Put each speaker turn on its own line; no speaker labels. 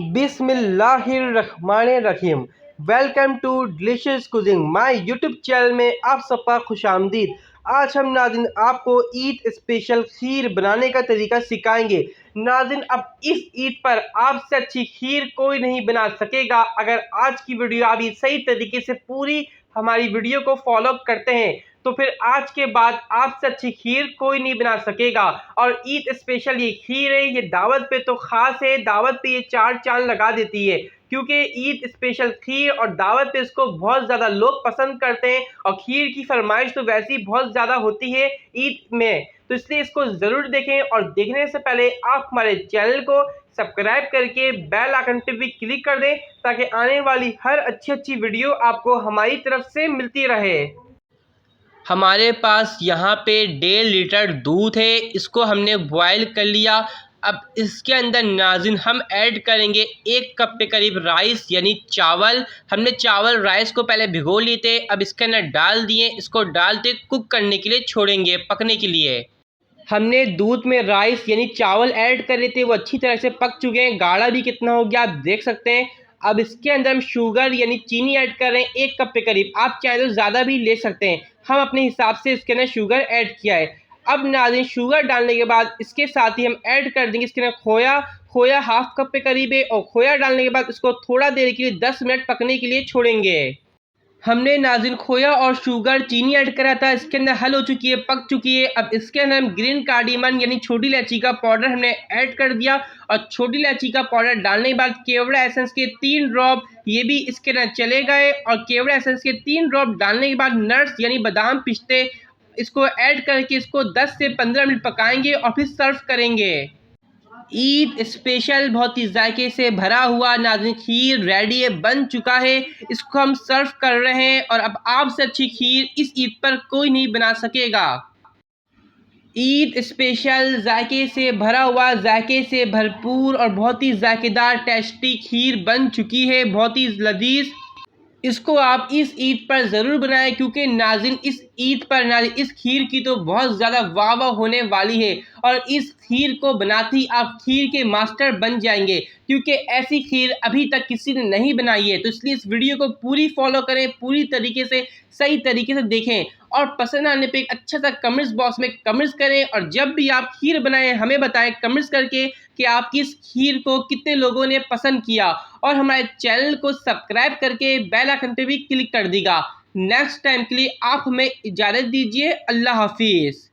बिस्मिल्लाहिर्रहमानिर्रहीम। Welcome to delicious cooking my YouTube channel में आप सबका खुशामदीद। आज हम नाज़रीन आपको ईद स्पेशल खीर बनाने का तरीका सिखाएंगे। नाज़रीन अब इस ईद पर आपसे अच्छी खीर कोई नहीं बना सकेगा अगर आज की वीडियो आप सही तरीके से पूरी हमारी वीडियो को फॉलो करते हैं तो फिर आज के बाद आपसे अच्छी खीर कोई नहीं बना सकेगा। और ईद स्पेशल ये खीर है, ये दावत पे तो खास है, दावत पे ये चार चांद लगा देती है क्योंकि ईद स्पेशल खीर और दावत पे इसको बहुत ज़्यादा लोग पसंद करते हैं और खीर की फरमाइश तो वैसे ही बहुत ज़्यादा होती है ईद में, तो इसलिए इसको ज़रूर देखें। और देखने से पहले आप हमारे चैनल को सब्सक्राइब करके बेल आइकन पे भी क्लिक कर दें ताकि आने वाली हर अच्छी वीडियो आपको हमारी तरफ से मिलती रहे। हमारे पास यहाँ पे 1.5 लीटर दूध है, इसको हमने बॉयल कर लिया। अब इसके अंदर नाज़रीन हम ऐड करेंगे 1 कप के करीब राइस यानी चावल। हमने चावल राइस को पहले भिगो लिए थे, अब इसके अंदर डाल दिए। इसको डालते कुक करने के लिए छोड़ेंगे, पकने के लिए। हमने दूध में राइस यानी चावल ऐड कर रहे थे, वो अच्छी तरह से पक चुके हैं। गाढ़ा भी कितना हो गया आप देख सकते हैं। अब इसके अंदर हम शुगर यानी चीनी ऐड कर रहे हैं 1 कप के करीब। आप चाहे तो ज़्यादा भी ले सकते हैं, हम अपने हिसाब से इसके अंदर शुगर ऐड किया है। अब नाज़रीन शुगर डालने के बाद इसके साथ ही हम ऐड कर देंगे इसके अंदर खोया। खोया 1/2 कप के करीब है और खोया डालने के बाद इसको थोड़ा देर के लिए 10 मिनट पकने के लिए छोड़ेंगे। हमने नाज़रीन खोया और शुगर चीनी ऐड करा था, इसके अंदर हल हो चुकी है, पक चुकी है। अब इसके अंदर हम ग्रीन कार्डिमन यानी छोटी इलायची का पाउडर हमने ऐड कर दिया और छोटी इलायची का पाउडर डालने के बाद केवड़ा एसेंस के 3 ड्रॉप ये भी इसके अंदर चले गए। और केवड़ा एसेंस के 3 ड्रॉप डालने के बाद नट्स यानी बादाम पिस्ते इसको ऐड करके इसको 10 से 15 मिनट पकाएंगे और फिर सर्व करेंगे। ईद स्पेशल बहुत ही जायके से भरा हुआ नाज़रीन खीर रेडी है, बन चुका है। इसको हम सर्व कर रहे हैं और अब आपसे अच्छी खीर इस ईद पर कोई नहीं बना सकेगा। ईद स्पेशल जायके से भरा हुआ, जायके से भरपूर और बहुत ही जायकेदार टेस्टी खीर बन चुकी है, बहुत ही लजीज। इसको आप इस ईद पर ज़रूर बनाएं क्योंकि नाज़रीन इस ईद पर नाज़रीन इस खीर की तो बहुत ज़्यादा वाह वाह होने वाली है। और इस खीर को बनाते ही आप खीर के मास्टर बन जाएंगे क्योंकि ऐसी खीर अभी तक किसी ने नहीं बनाई है। तो इसलिए इस वीडियो को पूरी फॉलो करें, पूरी तरीके से सही तरीके से देखें और पसंद आने पे एक अच्छा सा कमेंट्स बॉक्स में कमेंट्स करें। और जब भी आप खीर बनाएं हमें बताएं कमेंट्स करके कि आपकी इस खीर को कितने लोगों ने पसंद किया। और हमारे चैनल को सब्सक्राइब करके बेल आइकन पे भी क्लिक कर दीजिएगा। नेक्स्ट टाइम के लिए आप हमें इजाज़त दीजिए। अल्लाह हाफिज़।